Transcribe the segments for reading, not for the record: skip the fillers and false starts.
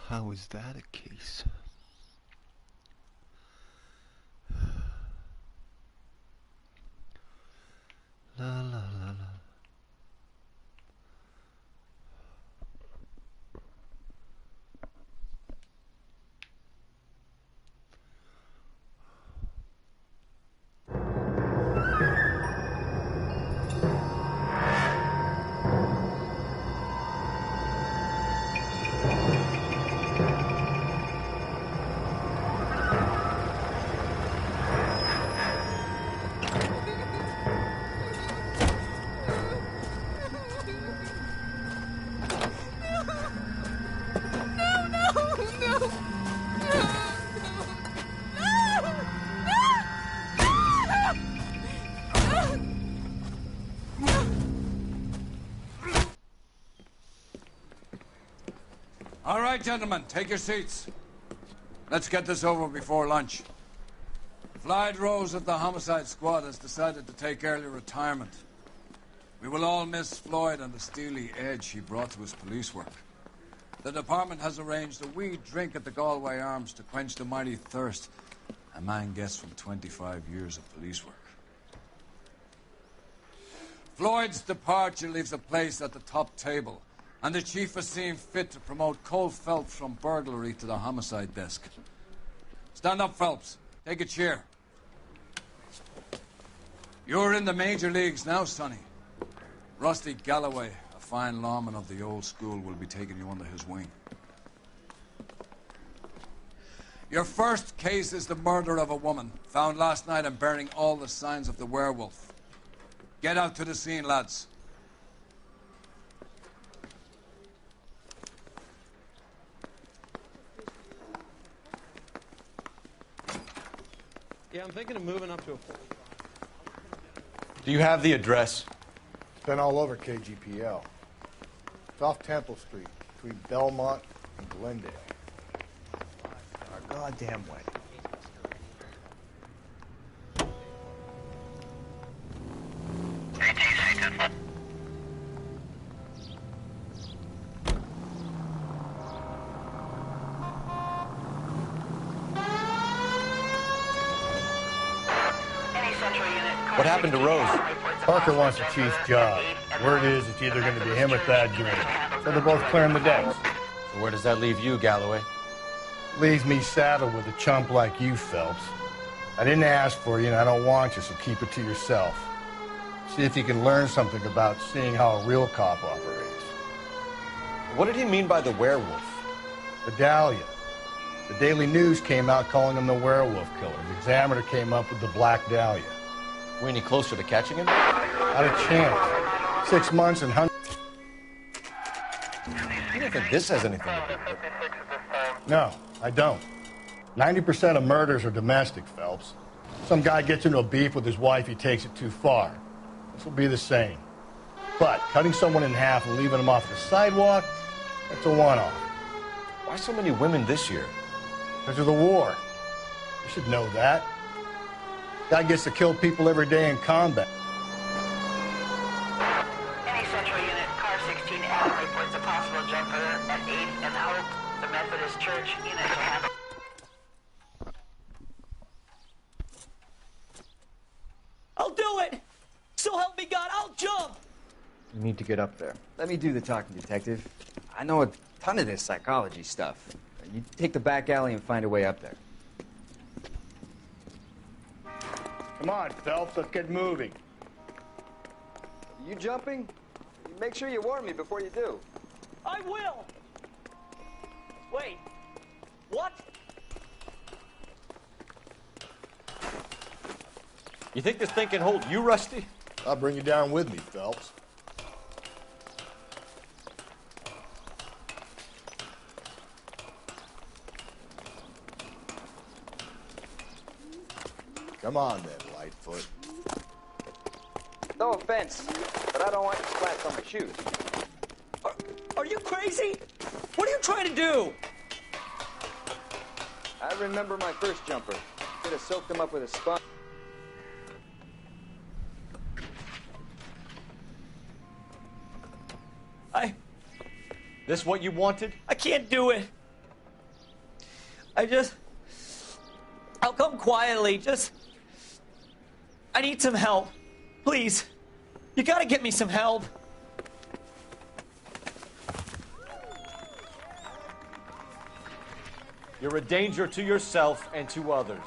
How is that a case? La la la la. All right, gentlemen, take your seats. Let's get this over before lunch. Floyd Rose of the Homicide Squad has decided to take early retirement. We will all miss Floyd and the steely edge he brought to his police work. The department has arranged a wee drink at the Galway Arms to quench the mighty thirst a man gets from 25 years of police work. Floyd's departure leaves a place at the top table, and the chief has seen fit to promote Cole Phelps from burglary to the homicide desk. Stand up, Phelps. Take a chair. You're in the major leagues now, Sonny. Rusty Galloway, a fine lawman of the old school, will be taking you under his wing. Your first case is the murder of a woman, found last night and bearing all the signs of the werewolf. Get out to the scene, lads. Yeah, I'm thinking of moving up to a... Do you have the address? It's been all over KGPL. It's off Temple Street, between Belmont and Glendale. Our goddamn way. What happened to Rose? Parker wants the chief's job. Word is it's either going to be him or Thad Green. So they're both clearing the decks. So where does that leave you, Galloway? Leaves me saddled with a chump like you, Phelps. I didn't ask for you, and I don't want you, so keep it to yourself. See if you can learn something about seeing how a real cop operates. What did he mean by the werewolf? The Dahlia. The Daily News came out calling him the werewolf killer. The Examiner came up with the Black Dahlia. Were any closer to catching him? Not a chance. 6 months and hundreds. You don't think this has anything to do with it? No, I don't. 90% of murders are domestic, Phelps. Some guy gets into a beef with his wife, he takes it too far. This will be the same. But cutting someone in half and leaving them off the sidewalk, that's a one-off. Why so many women this year? Because of the war. You should know that. Guy gets to kill people every day in combat. Any central unit, car 16 Adam reports a possible jumper at 8th and Hope, the Methodist Church unit to handle. I'll do it! So help me God, I'll jump! You need to get up there. Let me do the talking, detective. I know a ton of this psychology stuff. You take the back alley and find a way up there. Come on, Phelps, let's get moving. You jumping? Make sure you warn me before you do. I will! Wait, what? You think this thing can hold you, Rusty? I'll bring you down with me, Phelps. Come on, then, Lightfoot. No offense, but I don't want you splats on my shoes. Are you crazy? What are you trying to do? I remember my first jumper. Could have soaked him up with a sponge. This what you wanted? I can't do it. I'll come quietly. I need some help. Please. You gotta get me some help. You're a danger to yourself and to others.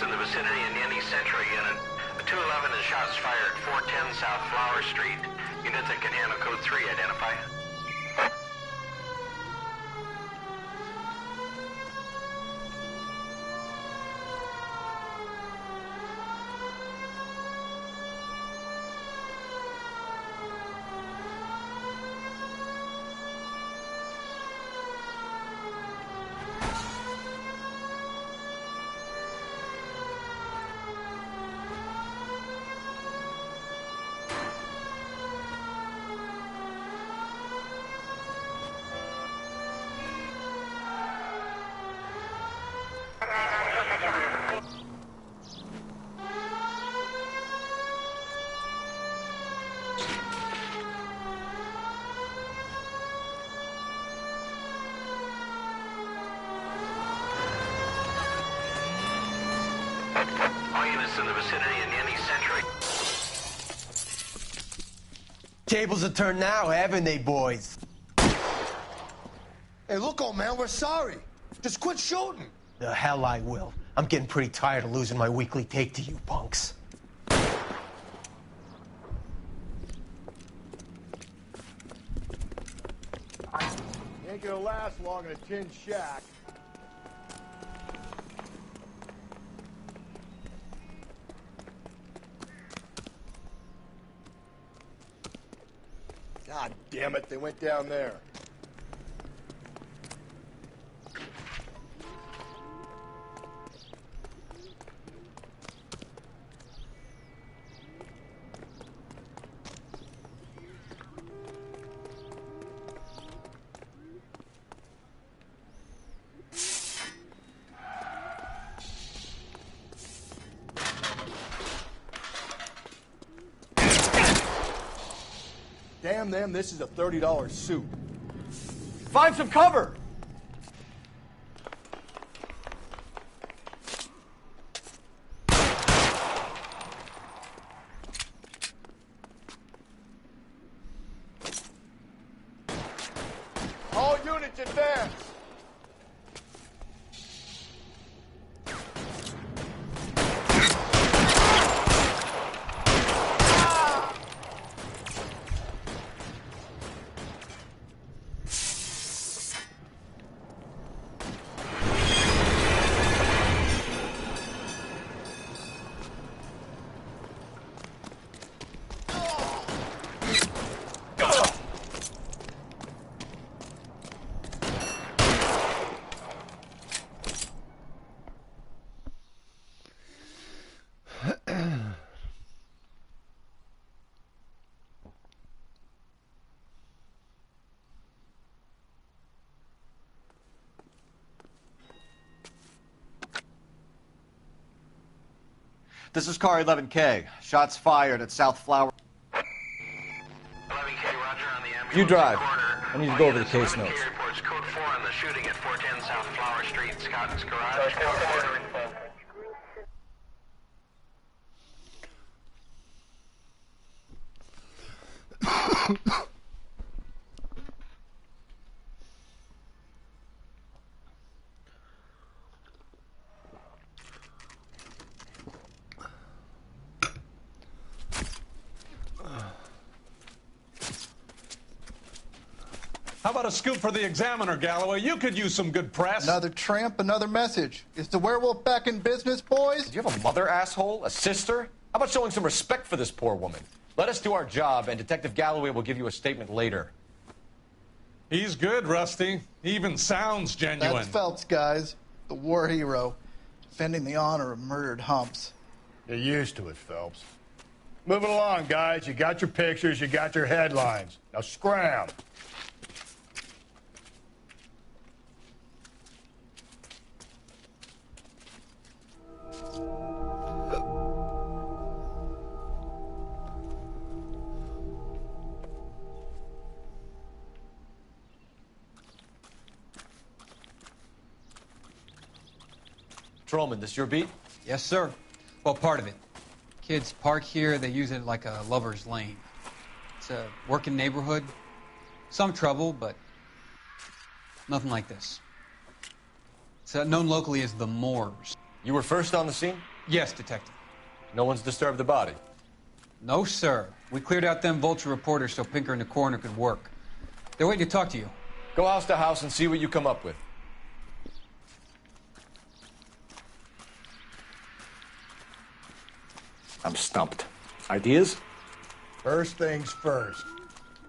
In the vicinity in any Central unit. 211 is shots fired, 410 South Flower Street. Units that can handle code 3, identify. In the vicinity in any century. Tables are turned now, haven't they, boys? Hey, look, old man, we're sorry. Just quit shooting. The hell I will. I'm getting pretty tired of losing my weekly take to you punks. You ain't gonna last long in a tin shack. God damn it, they went down there. Damn them, this is a $30 suit. Find some cover! All units advance! This is car 11K. Shots fired at South Flower. 11K, Roger, on the ambulance. You drive. Corner. I need to go over the Units, case 11K notes. reports code 4 on the shooting at 410 South Flower Street, Scott's Garage. Code 4. How about a scoop for the Examiner, Galloway? You could use some good press. Another tramp, another message. Is the werewolf back in business, boys? Do you have a mother, asshole? A sister? How about showing some respect for this poor woman? Let us do our job, and Detective Galloway will give you a statement later. He's good, Rusty. He even sounds genuine. That's Phelps, guys. The war hero. Defending the honor of murdered humps. You're used to it, Phelps. Moving along, guys. You got your pictures, you got your headlines. Now scram. Trollman, this your beat? Yes, sir. Well, part of it. Kids park here, they use it like a lover's lane. It's a working neighborhood. Some trouble, but nothing like this. It's known locally as the Moors. You were first on the scene? Yes, Detective. No one's disturbed the body? No, sir. We cleared out them vulture reporters so Pinker and the coroner could work. They're waiting to talk to you. Go house to house and see what you come up with. I'm stumped. Ideas? First things first.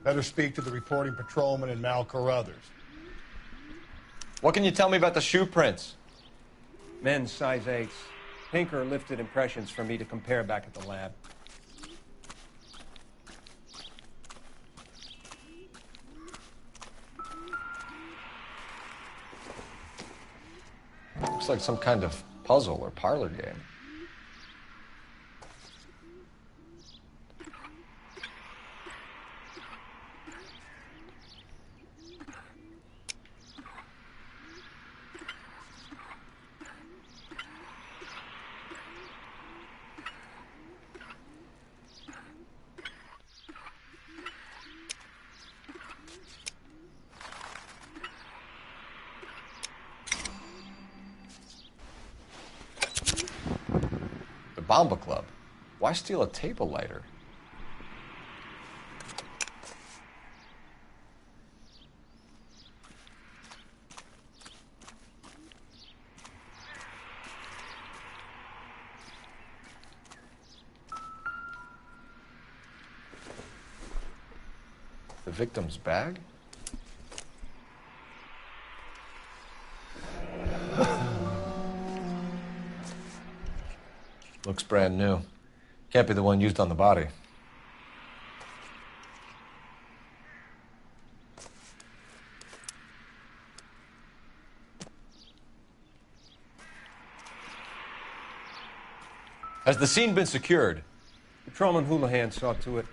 Better speak to the reporting patrolman and Mal Carruthers. What can you tell me about the shoe prints? Men's size 8s. Pinker lifted impressions for me to compare back at the lab. Looks like some kind of puzzle or parlor game. Bomba Club. Why steal a table lighter? The victim's bag? Looks brand new. Can't be the one used on the body. Has the scene been secured? Patrolman Houlihan saw to it.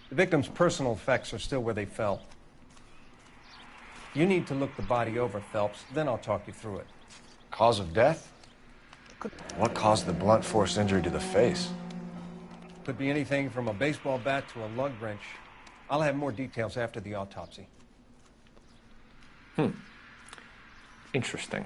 The victim's personal effects are still where they fell. You need to look the body over, Phelps, then I'll talk you through it. Cause of death? What caused the blunt force injury to the face? Could be anything from a baseball bat to a lug wrench. I'll have more details after the autopsy. Interesting.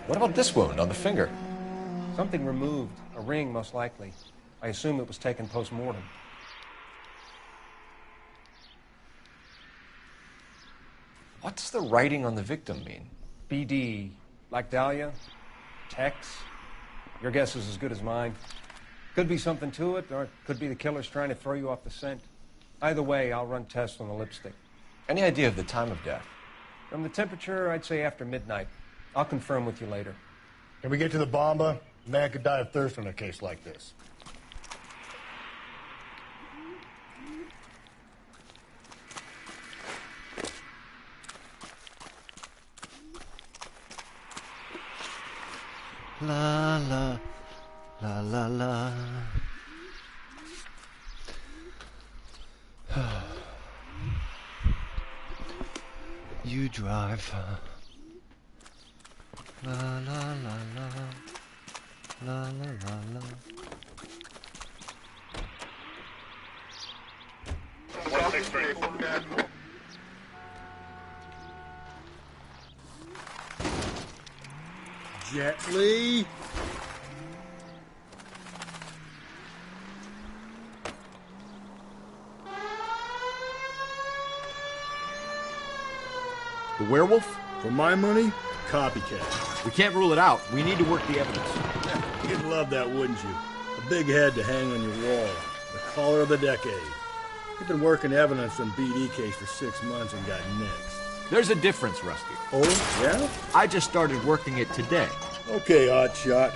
What about this wound on the finger? Something removed. A ring, most likely. I assume it was taken post-mortem. What does the writing on the victim mean? BD. Like Dahlia? Tex? Your guess is as good as mine. Could be something to it, or it could be the killer's trying to throw you off the scent. Either way, I'll run tests on the lipstick. Any idea of the time of death? From the temperature, I'd say after midnight. I'll confirm with you later. Can we get to the Bomba? A man could die of thirst in a case like this. La la la la la. You drive. La la la la. La la la la. Gently. The werewolf? For my money, copycat. We can't rule it out. We need to work the evidence. You'd love that, wouldn't you? A big head to hang on your wall. The caller of the decade. You've been working evidence on BD case for 6 months and got next. There's a difference, Rusty. Oh, yeah? I just started working it today. Okay, Hotshot.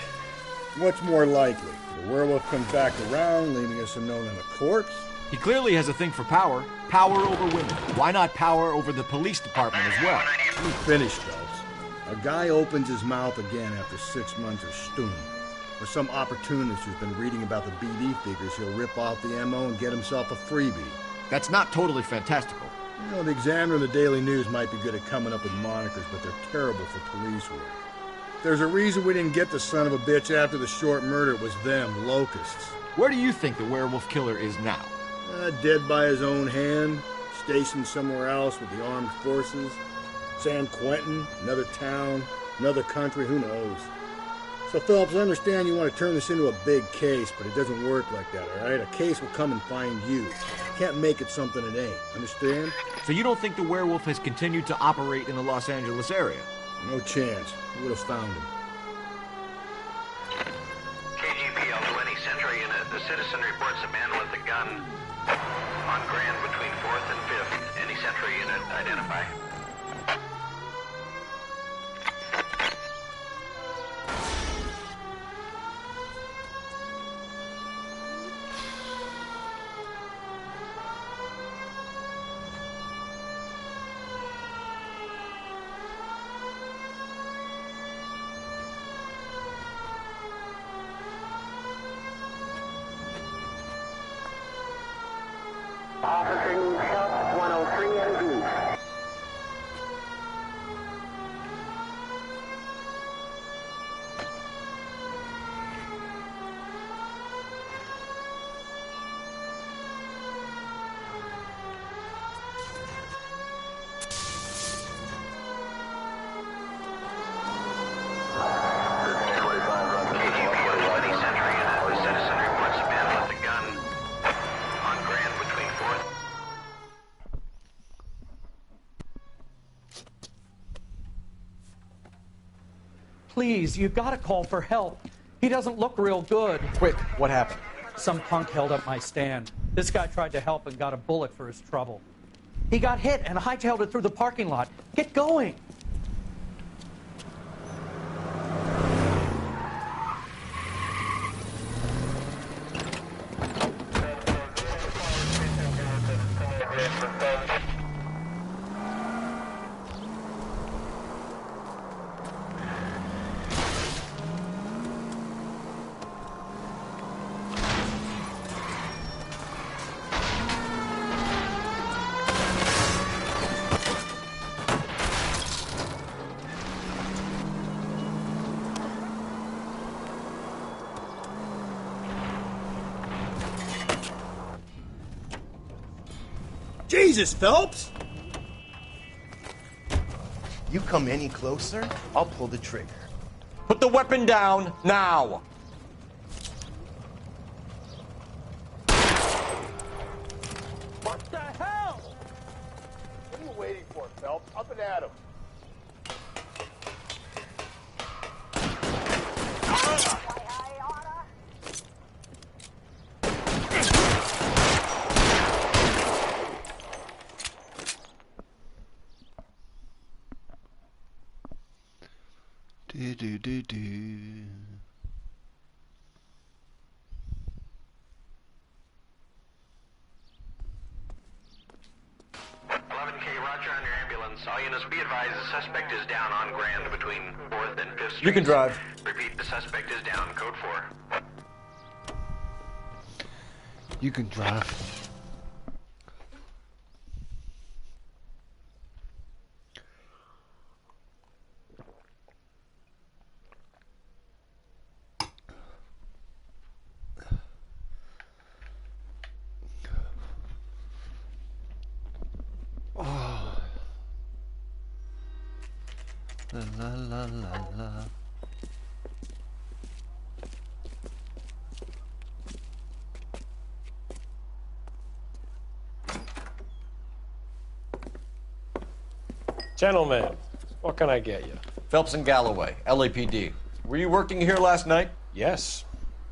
What's more likely? The werewolf comes back around, leaving us unknown in a corpse? He clearly has a thing for power. Power over women. Why not power over the police department as well? Let me finish, Phelps. A guy opens his mouth again after 6 months of stewing. Or some opportunist who's been reading about the BD figures, he'll rip off the MO and get himself a freebie. That's not totally fantastical. You know, the Examiner and the Daily News might be good at coming up with monikers, but they're terrible for police work. There's a reason we didn't get the son of a bitch after the short murder. It was them, locusts. Where do you think the werewolf killer is now? Dead by his own hand, stationed somewhere else with the armed forces. San Quentin, another town, another country, who knows? So, Phelps, I understand you want to turn this into a big case, but it doesn't work like that, all right? A case will come and find you. You can't make it something it ain't, understand? So you don't think the werewolf has continued to operate in the Los Angeles area? No chance. We would have found him. KGPL to any Central unit. The citizen reports a man with a gun on Grand between 4th and 5th. Any Central unit, identify. Officer needs help, 103 and B. Please, you gotta call for help. He doesn't look real good. Quick, what happened? Some punk held up my stand. This guy tried to help and got a bullet for his trouble. He got hit and hightailed it through the parking lot. Get going. Jesus, Phelps! You come any closer, I'll pull the trigger. Put the weapon down now. What the hell? What are you waiting for, Phelps? Up and at him. Do do do do. Roger on your ambulance. All units be advised the suspect is down on Grand between 4th and 5th Streets. You can drive. Repeat, the suspect is down. Code 4. You can drive. La la la la la. Gentlemen, what can I get you? Phelps and Galloway, LAPD. Were you working here last night? Yes.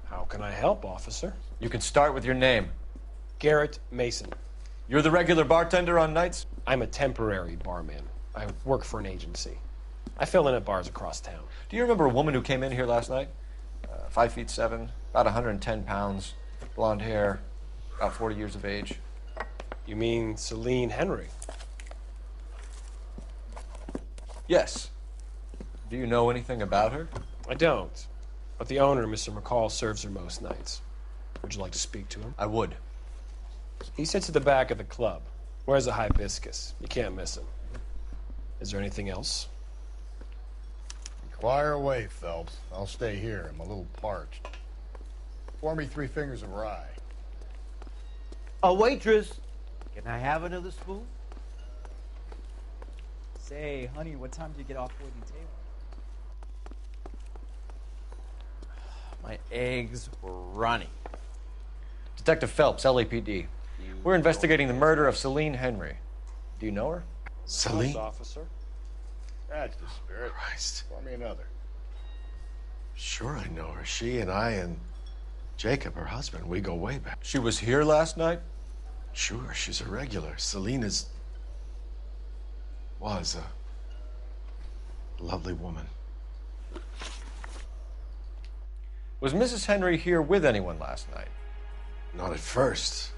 How can I help, officer? You can start with your name. Garrett Mason. You're the regular bartender on nights? I'm a temporary barman. I work for an agency. I fill in at bars across town. Do you remember a woman who came in here last night? 5'7", about 110 pounds, blonde hair, about 40 years of age. You mean Celine Henry? Yes. Do you know anything about her? I don't. But the owner, Mr. McCall, serves her most nights. Would you like to speak to him? I would. He sits at the back of the club. Wears a hibiscus. You can't miss him. Is there anything else? Inquire away, Phelps. I'll stay here. I'm a little parched. Pour me 3 fingers of rye. A waitress. Can I have another spoon? Say, honey, what time did you get off waiting table? My eggs were runny. Detective Phelps, LAPD. We're investigating the murder of Celine Henry. Do you know her? Celine? Yes, officer. That's the spirit. Christ. Pour me another. Sure, I know her. She and I and Jacob, her husband, we go way back. She was here last night? Sure, she's a regular. Celine was a lovely woman. Was Mrs. Henry here with anyone last night? Not at first.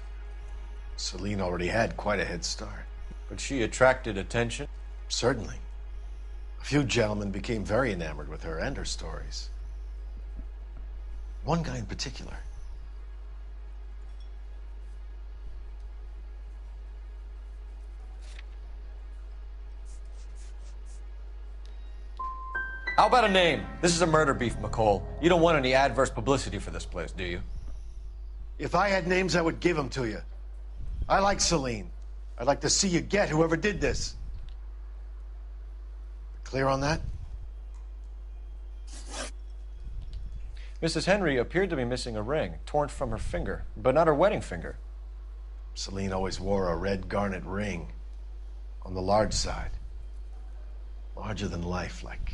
Celine already had quite a head start. But she attracted attention? Certainly. A few gentlemen became very enamored with her and her stories. One guy in particular. How about a name? This is a murder beef, McCall. You don't want any adverse publicity for this place, do you? If I had names, I would give them to you. I like Celine. I'd like to see you get whoever did this. Clear on that? Mrs. Henry appeared to be missing a ring, torn from her finger, but not her wedding finger. Celine always wore a red garnet ring on the large side. Larger than life, like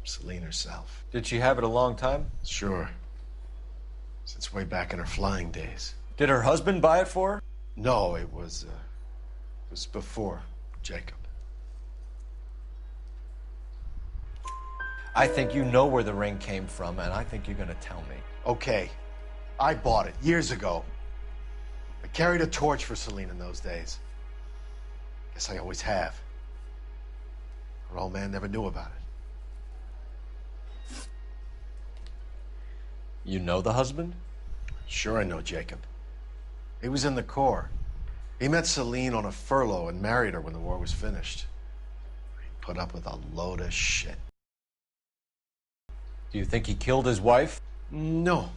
Celine herself. Did she have it a long time? Sure. Since way back in her flying days. Did her husband buy it for her? No, it was before Jacob. I think you know where the ring came from, and I think you're going to tell me. Okay. I bought it years ago. I carried a torch for Celine in those days. Guess I always have. Her old man never knew about it. You know the husband? Sure I know Jacob. He was in the Corps. He met Celine on a furlough and married her when the war was finished. He put up with a load of shit. Do you think he killed his wife? No.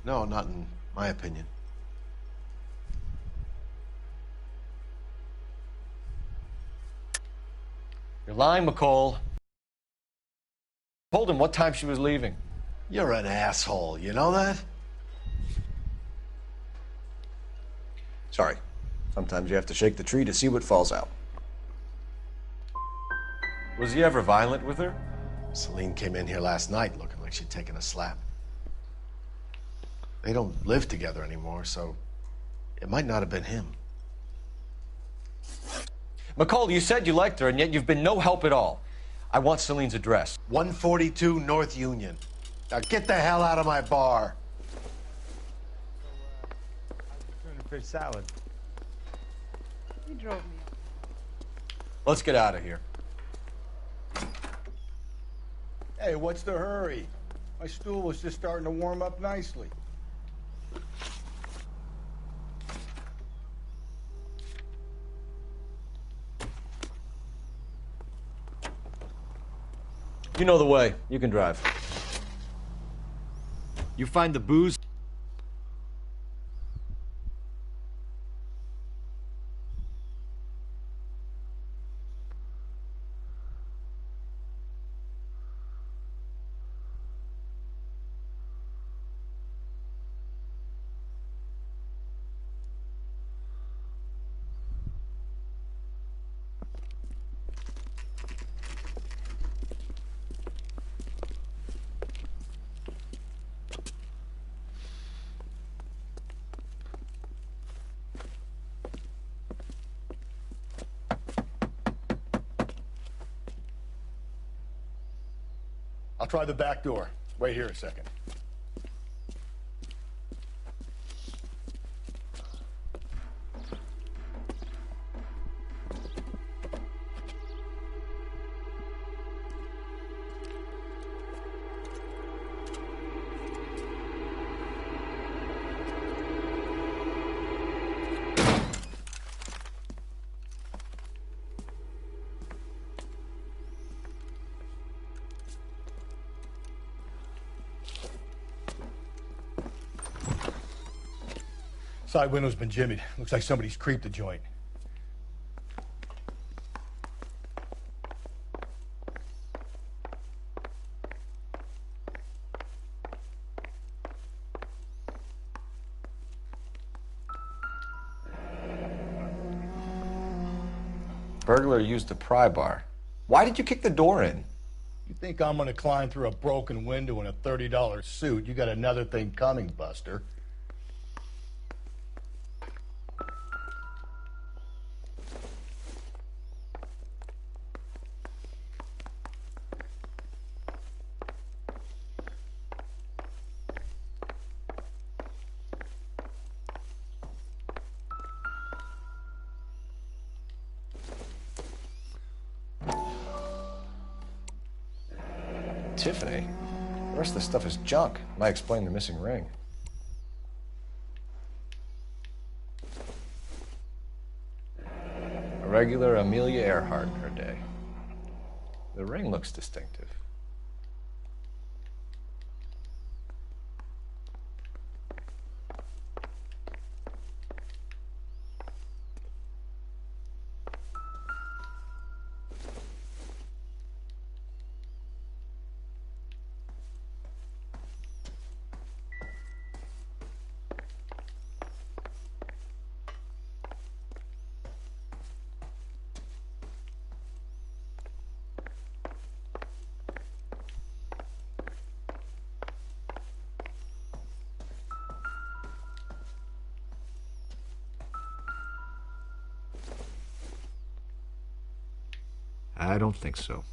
No, not in my opinion. You're lying, McCall. Told him what time she was leaving. You're an asshole, you know that? Sorry. Sometimes you have to shake the tree to see what falls out. Was he ever violent with her? Celine came in here last night looking like she'd taken a slap. They don't live together anymore, so it might not have been him. McCall, you said you liked her, and yet you've been no help at all. I want Celine's address. 142 North Union. Now get the hell out of my bar. Tuna fish salad. You drove me. Let's get out of here. Hey, what's the hurry? My stool was just starting to warm up nicely. You know the way. You can drive. You find the booze? I'll try the back door. Wait here a second. Side window's been jimmied. Looks like somebody's creeped the joint. Burglar used the pry bar. Why did you kick the door in? You think I'm gonna climb through a broken window in a $30 suit? You got another thing coming, Buster. Tiffany? The rest of the stuff is junk. Might explain the missing ring. A regular Amelia Earhart in her day. The ring looks distinctive. I don't think so.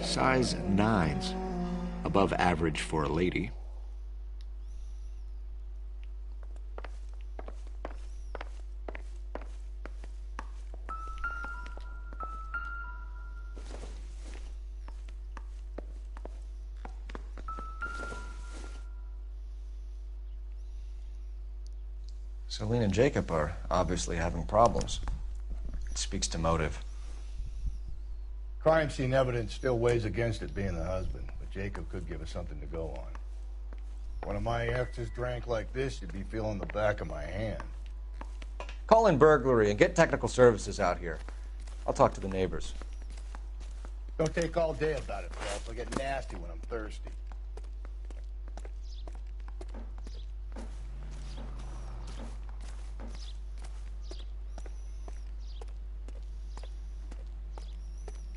Size 9s. Above average for a lady. Celine and Jacob are obviously having problems. It speaks to motive. Crime scene evidence still weighs against it being the husband, but Jacob could give us something to go on. One of my exes drank like this, you'd be feeling the back of my hand. Call in burglary and get technical services out here. I'll talk to the neighbors. Don't take all day about it, Phelps. I'll get nasty when I'm thirsty.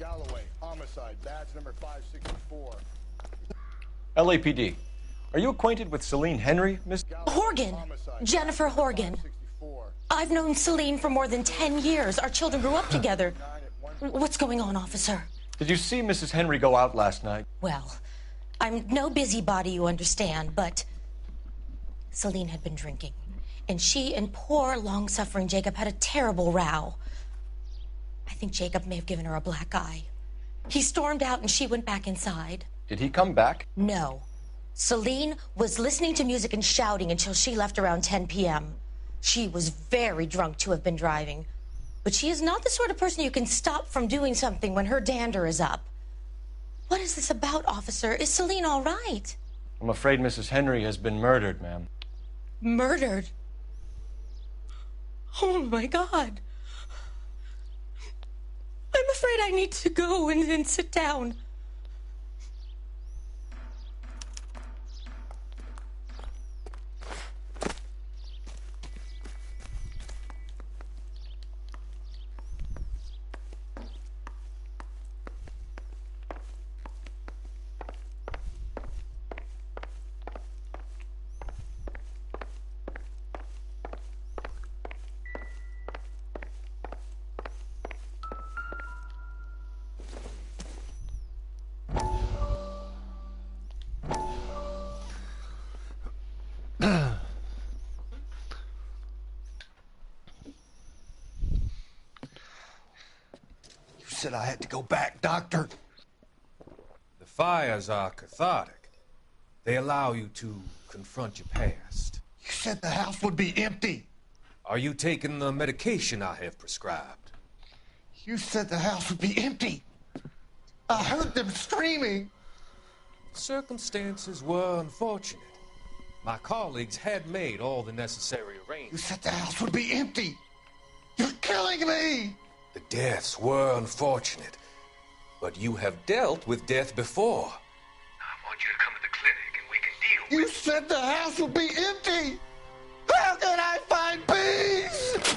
Galloway, homicide, badge number 564. LAPD. Are you acquainted with Celine Henry, Miss? Horgan. Jennifer Horgan. I've known Celine for more than 10 years. Our children grew up together. What's going on, officer? Did you see Mrs. Henry go out last night? Well, I'm no busybody, you understand, but Celine had been drinking. And she and poor, long-suffering Jacob had a terrible row. I think Jacob may have given her a black eye. He stormed out and she went back inside. Did he come back? No. Celine was listening to music and shouting until she left around 10 p.m. She was very drunk to have been driving. But she is not the sort of person you can stop from doing something when her dander is up. What is this about, officer? Is Celine all right? I'm afraid Mrs. Henry has been murdered, ma'am. Murdered? Oh, my God. I'm afraid I need to go and sit down. Said I had to go back, Doctor. The fires are cathartic. They allow you to confront your past. You said the house would be empty. Are you taking the medication I have prescribed? You said the house would be empty. I heard them screaming. Circumstances were unfortunate. My colleagues had made all the necessary You arrangements. said the house would be empty. You're killing me. The deaths were unfortunate, but you have dealt with death before. I want you to come to the clinic and we can deal You said the house would be empty. How can I find peace?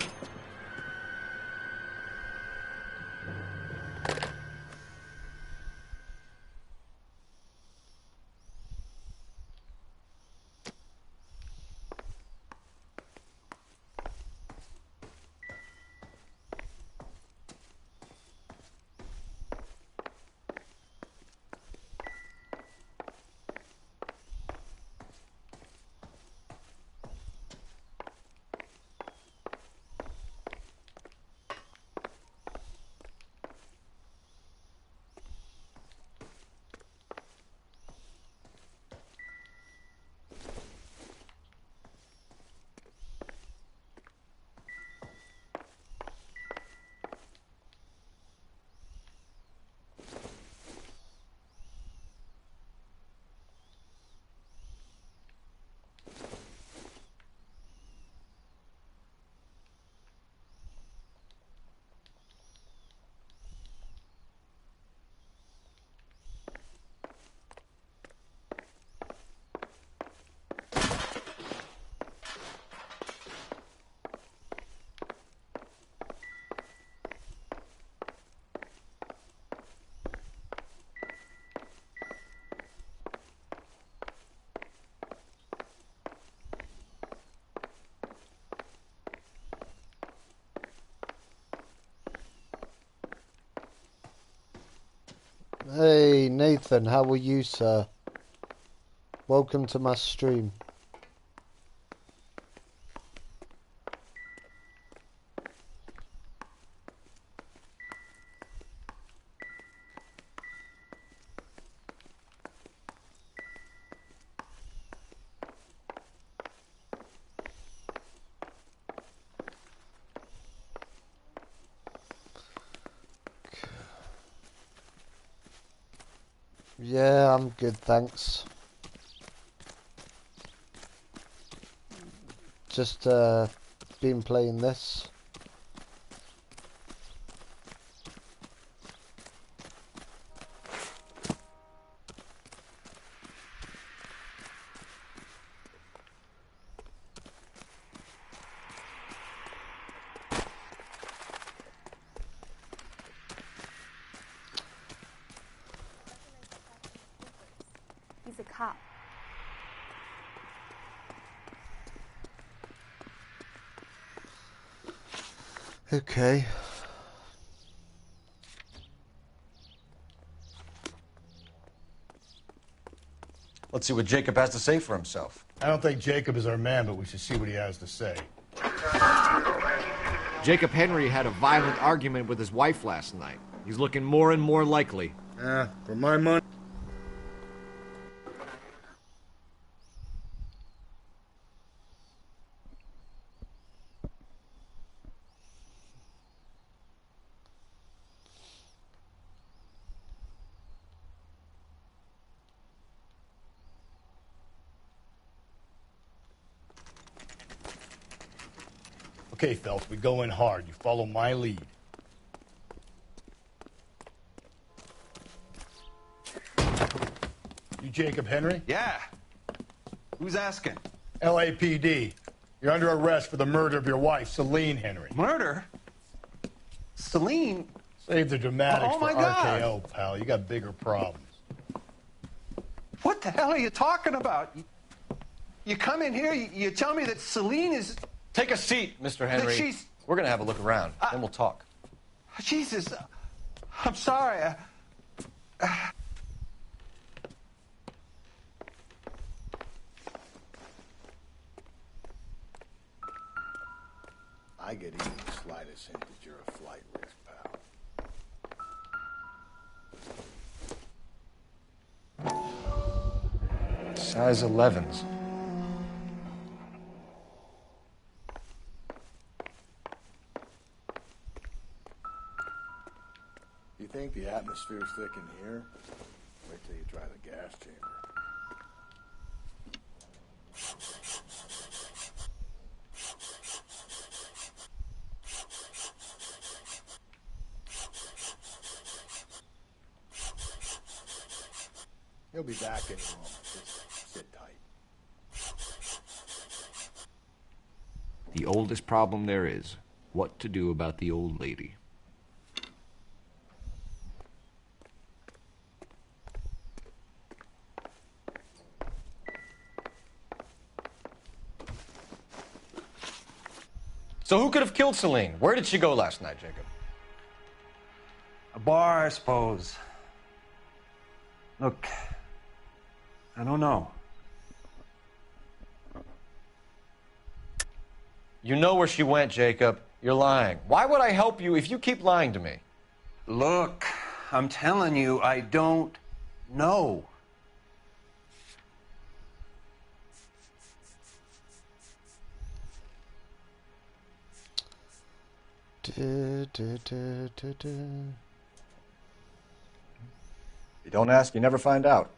Hey Nathan, how are you, sir? Welcome to my stream. Yeah, I'm good, thanks. Just been playing this. Okay. Let's see what Jacob has to say for himself. I don't think Jacob is our man, but we should see what he has to say. Jacob Henry had a violent argument with his wife last night. He's looking more and more likely. For my money. Okay, Phelps, we go in hard. You follow my lead. You Jacob Henry? Yeah. Who's asking? LAPD. You're under arrest for the murder of your wife, Celine Henry. Murder? Celine? Save the dramatics Oh, for my God. RKO, pal. You got bigger problems. What the hell are you talking about? You come in here, you tell me that Celine is... Take a seat, Mr. Henry. she's- We're going to have a look around, then we'll talk. Jesus, I'm sorry. I get even the slightest hint that you're a flight risk, pal. Size 11s. You think the atmosphere's thick in here? Wait till you try the gas chamber. He'll be back any moment. Just sit tight. The oldest problem there is, what to do about the old lady. So who could have killed Celine? Where did she go last night, Jacob? A bar, I suppose. Look, I don't know. You know where she went, Jacob. You're lying. Why would I help you if you keep lying to me? Look, I'm telling you, I don't know. You don't ask, you never find out.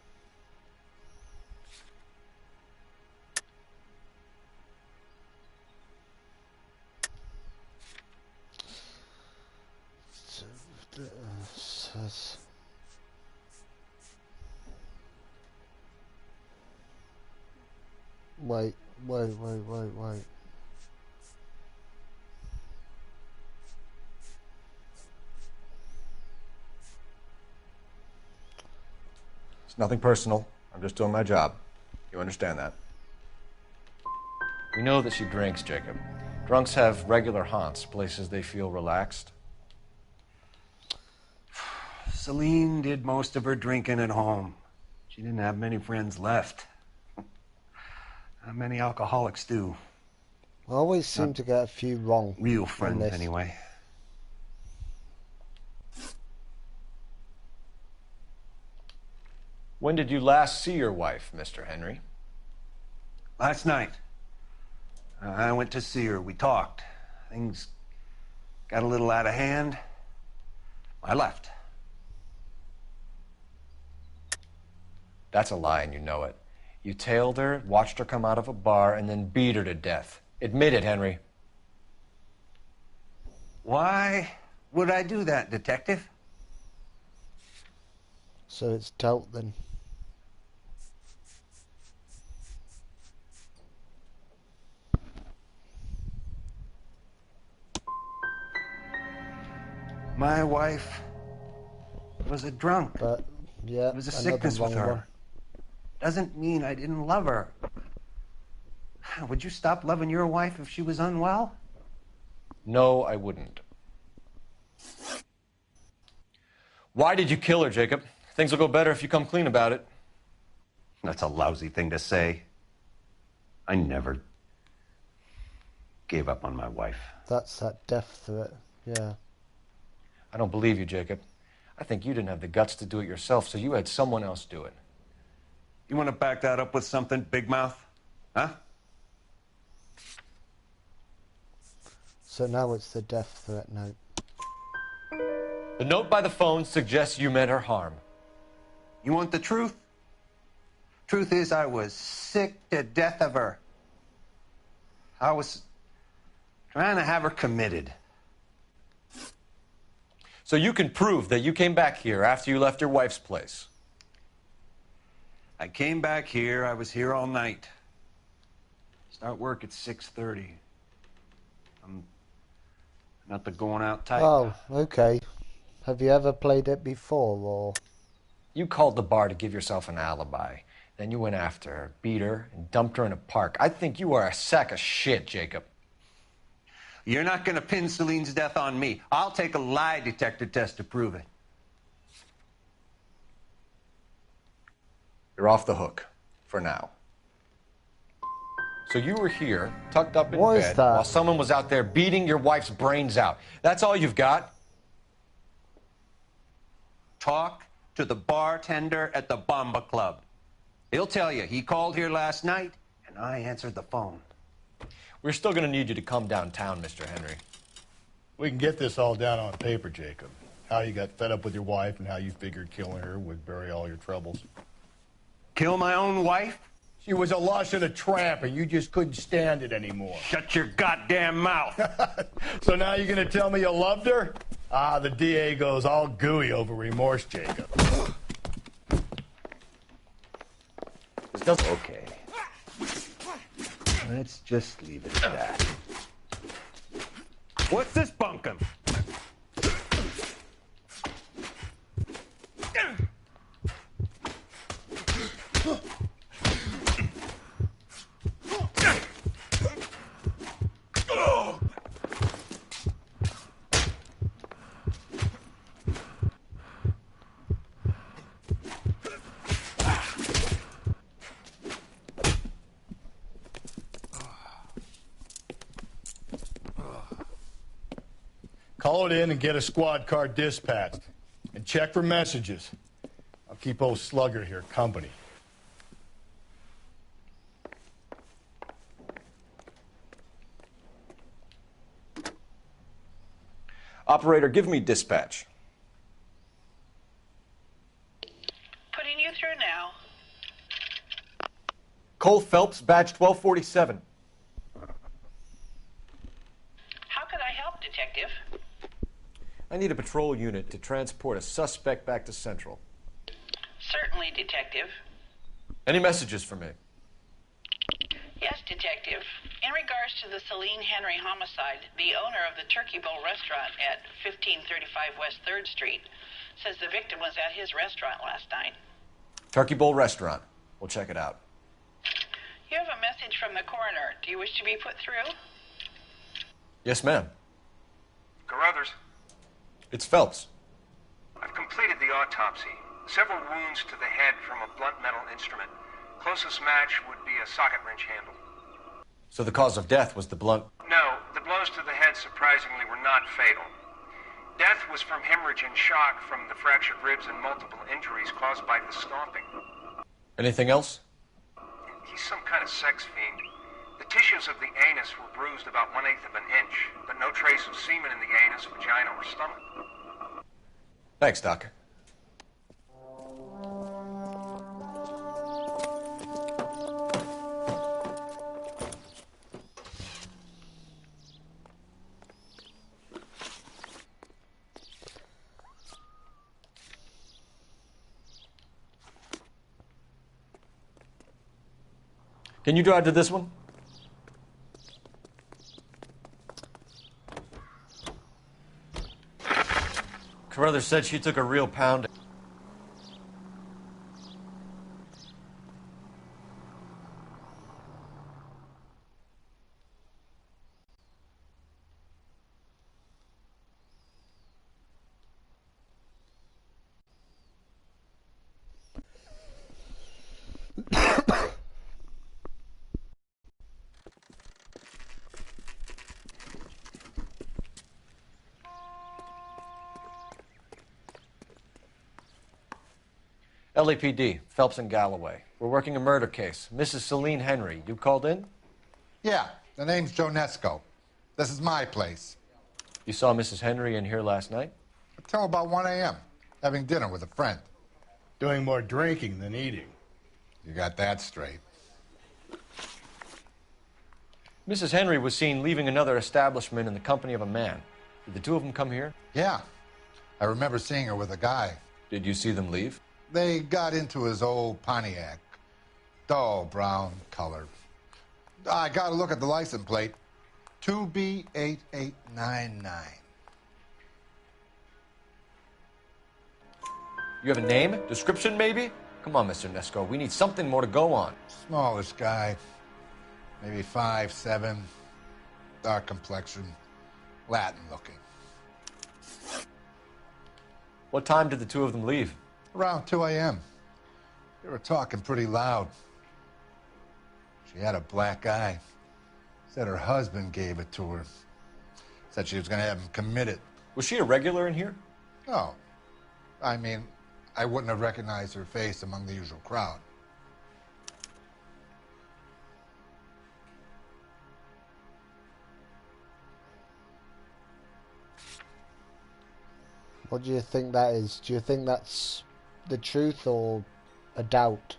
Wait. It's nothing personal. I'm just doing my job. You understand that? We know that she drinks, Jacob. Drunks have regular haunts, places they feel relaxed. Celine did most of her drinking at home. She didn't have many friends left. Not many alcoholics do. I always seem to get a few wrong. Real friends, anyway. When did you last see your wife, Mr. Henry? Last night. I went to see her. We talked. Things got a little out of hand. I left. That's a lie, and you know it. You tailed her, watched her come out of a bar, and then beat her to death. Admit it, Henry. Why would I do that, Detective? So it's dealt then. My wife was a drunk. But, yeah, it was a sickness with her. One. Doesn't mean I didn't love her. Would you stop loving your wife if she was unwell? No, I wouldn't. Why did you kill her, Jacob? Things will go better if you come clean about it. That's a lousy thing to say. I never gave up on my wife. That's that death threat, yeah. I don't believe you, Jacob. I think you didn't have the guts to do it yourself, so you had someone else do it. You want to back that up with something, Big Mouth? Huh? So now it's the death threat note. The note by the phone suggests you meant her harm. You want the truth? Truth is, I was sick to death of her. I was trying to have her committed. So you can prove that you came back here after you left your wife's place. I came back here. I was here all night. Start work at 6:30. I'm not the going out type. Oh, okay. Have you ever played it before, or...? You called the bar to give yourself an alibi. Then you went after her, beat her, and dumped her in a park. I think you are a sack of shit, Jacob. You're not going to pin Celine's death on me. I'll take a lie detector test to prove it. You're off the hook. For now. So you were here, tucked up in What is bed, that? while someone was out there beating your wife's brains out. That's all you've got? Talk to the bartender at the Bomba Club. He'll tell you he called here last night, and I answered the phone. We're still going to need you to come downtown, Mr. Henry. We can get this all down on paper, Jacob. How you got fed up with your wife and how you figured killing her would bury all your troubles. Kill my own wife? She was a lush and a tramp, and you just couldn't stand it anymore. Shut your goddamn mouth. So now you're going to tell me you loved her? Ah, the DA goes all gooey over remorse, Jacob. Okay. Let's just leave it at that. What's this bunkum? Call it in and get a squad car dispatched. And check for messages. I'll keep old Slugger here company. Operator, give me dispatch. Putting you through now. Cole Phelps, badge 1247. How could I help, Detective? I need a patrol unit to transport a suspect back to Central. Certainly, Detective. Any messages for me? Yes, Detective. In regards to the Celine Henry homicide, the owner of the Turkey Bowl restaurant at 1535 West 3rd Street says the victim was at his restaurant last night. Turkey Bowl Restaurant. We'll check it out. You have a message from the coroner. Do you wish to be put through? Yes, ma'am. Carruthers, It's Phelps. I've completed the autopsy. Several wounds to the head from a blunt metal instrument. Closest match would be a socket wrench handle. So the cause of death was the blunt... No, the blows to the head surprisingly were not fatal. Death was from hemorrhage and shock from the fractured ribs and multiple injuries caused by the stomping. Anything else? He's some kind of sex fiend. The tissues of the anus were bruised about 1/8 of an inch, but no trace of semen in the anus, vagina, or stomach. Thanks, Doc. Can you drive to this one? Carruthers said she took a real pounding. LAPD, Phelps and Galloway. We're working a murder case. Mrs. Celine Henry, you called in? Yeah, the name's Jonesco. This is my place. You saw Mrs. Henry in here last night? Until about 1 a.m., having dinner with a friend. Doing more drinking than eating. You got that straight. Mrs. Henry was seen leaving another establishment in the company of a man. Did the two of them come here? Yeah. I remember seeing her with a guy. Did you see them leave? They got into his old Pontiac. Dull brown color. I got to look at the license plate. 2B8899. You have a name? Description, maybe? Come on, Mr. Nesco. We need something more to go on. Smallish guy. Maybe 5'7". Dark complexion. Latin looking. What time did the two of them leave? Around 2 a.m. They were talking pretty loud. She had a black eye. Said her husband gave it to her. Said she was going to have him committed. Was she a regular in here? No. I mean, I wouldn't have recognized her face among the usual crowd. What do you think that is? Do you think that's the truth or a doubt?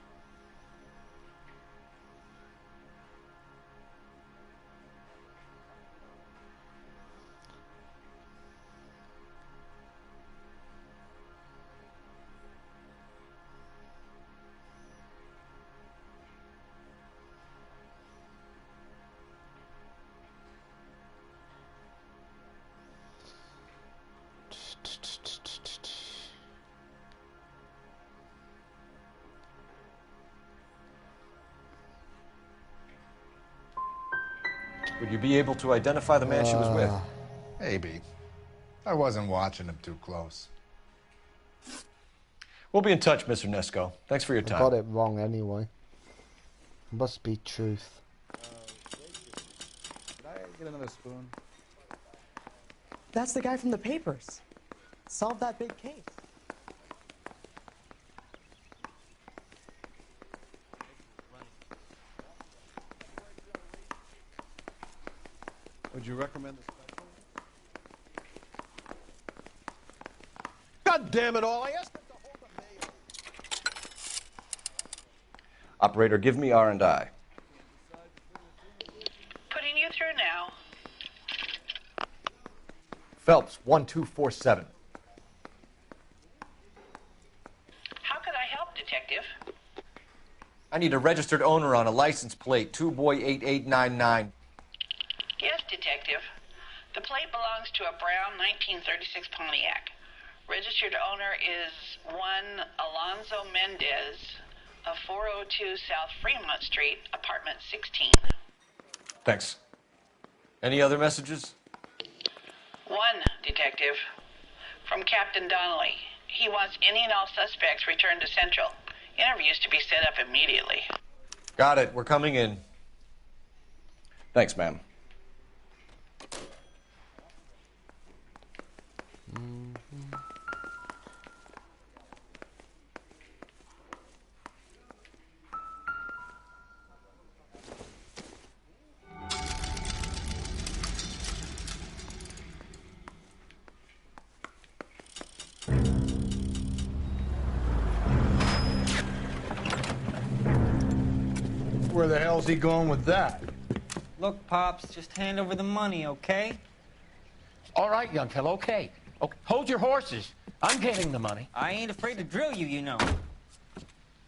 Would you be able to identify the man she was with? Maybe. I wasn't watching him too close. We'll be in touch, Mr. Nesco. Thanks for your I time. got it wrong anyway. Must be truth. Could I get another spoon? That's the guy from the papers. Solved that big case. Would you recommend this? God damn it all, I asked them to hold the mail. Operator, give me R&I. Putting you through now. Phelps, 1247. How could I help, Detective? I need a registered owner on a license plate, 2boy8899. Yes, Detective. The plate belongs to a brown 1936 Pontiac. Registered owner is one Alonzo Mendez of 402 South Fremont Street, apartment 16. Thanks. Any other messages? One, Detective. From Captain Donnelly. He wants any and all suspects returned to Central. Interviews to be set up immediately. Got it. We're coming in. Thanks, ma'am. Where the hell's he going with that? Look, Pops, just hand over the money, okay? All right, young fellow, okay. Hold your horses. I'm getting the money. I ain't afraid to drill you, you know.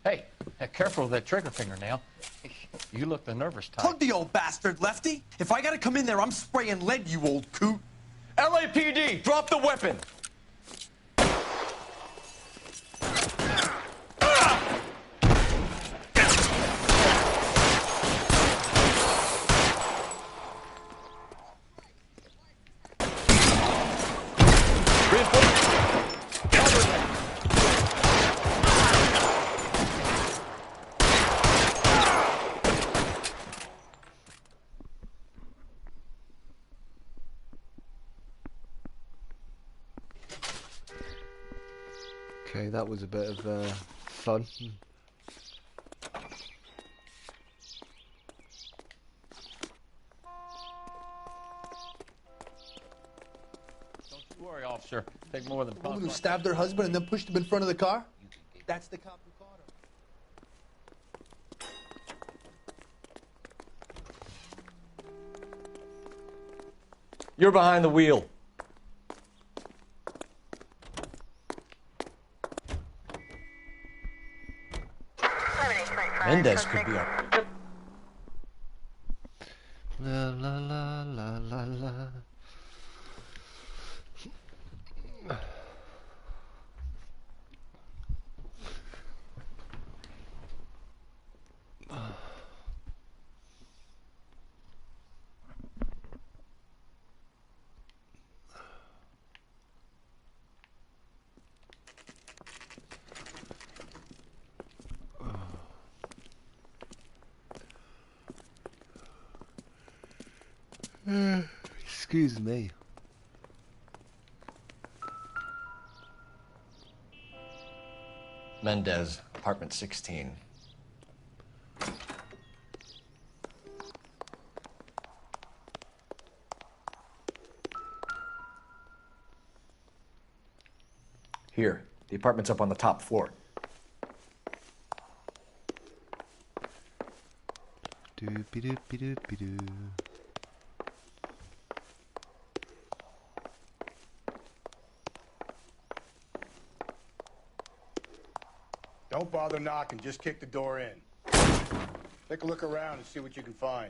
Hey, careful with that trigger finger now. You look the nervous type. Plug the old bastard, Lefty. If I gotta come in there, I'm spraying lead, you old coot. LAPD, drop the weapon! Okay, that was a bit of fun. Don't you worry, officer. Take more than The woman who stabbed her husband and then pushed him in front of the car? That's the cop who caught her. You're behind the wheel. Mendez could be our... La la la la la la. Excuse me. Mendez, apartment 16. Here, the apartment's up on the top floor. Doopy-doopy-doopy-doo. Don't bother knocking, just kick the door in. Take a look around and see what you can find.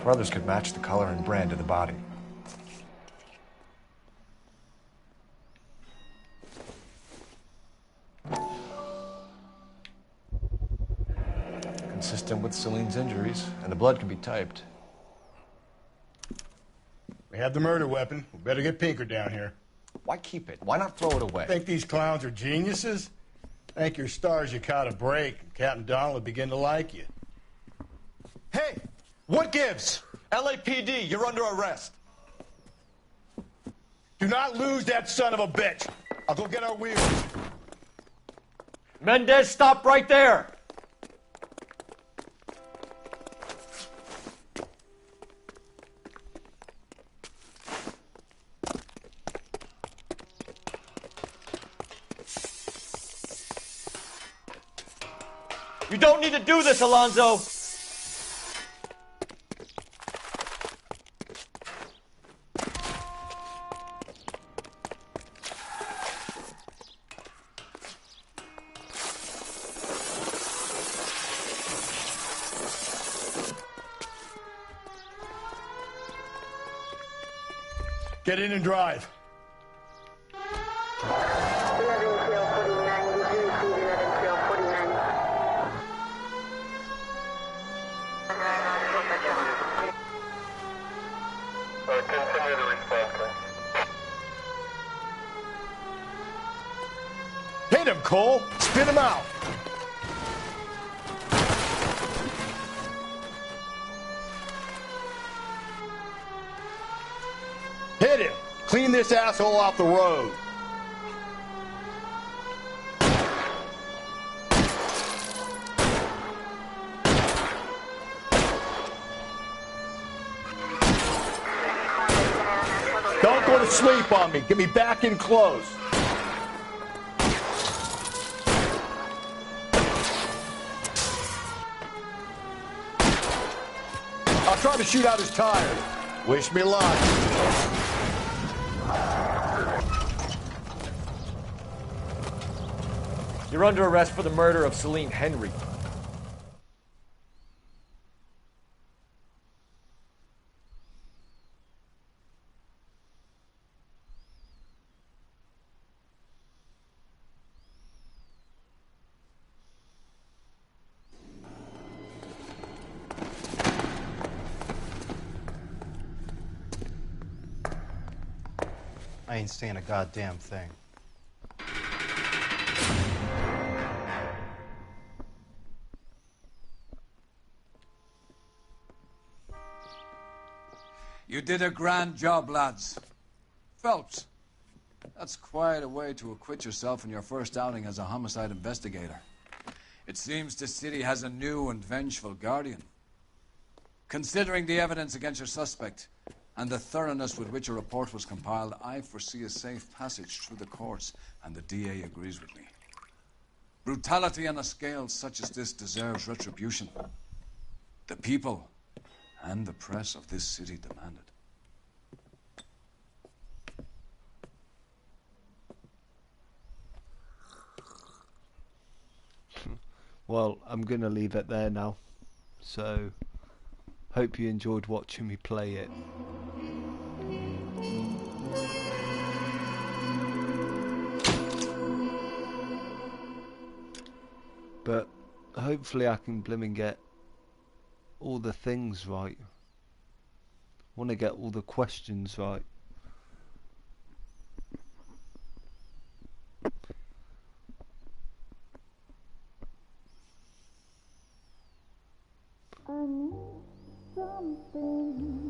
Brothers could match the color and brand of the body. Consistent with Celine's injuries, and the blood can be typed. We have the murder weapon. We better get Pinker down here. Why keep it? Why not throw it away? Think these clowns are geniuses? Thank your stars you caught a break, and Captain Donald will begin to like you. Hey, what gives? LAPD, you're under arrest. Do not lose that son of a bitch. I'll go get our wheels. Mendez, stop right there! You don't need to do this, Alonzo! Get in and drive. Hit him, Cole. Spin him out. Hit him. Clean this asshole off the road. Don't go to sleep on me. Get me back in close. I'll try to shoot out his tires. Wish me luck. You're under arrest for the murder of Celine Henry. I ain't saying a goddamn thing. You did a grand job, lads. Phelps, that's quite a way to acquit yourself in your first outing as a homicide investigator. It seems the city has a new and vengeful guardian. Considering the evidence against your suspect and the thoroughness with which a report was compiled, I foresee a safe passage through the courts, and the DA agrees with me. Brutality on a scale such as this deserves retribution. The people and the press of this city demand it. Well, I'm going to leave it there now. So, hope you enjoyed watching me play it. But hopefully I can blimmin' get all the things right. I want to get all the questions right. I need something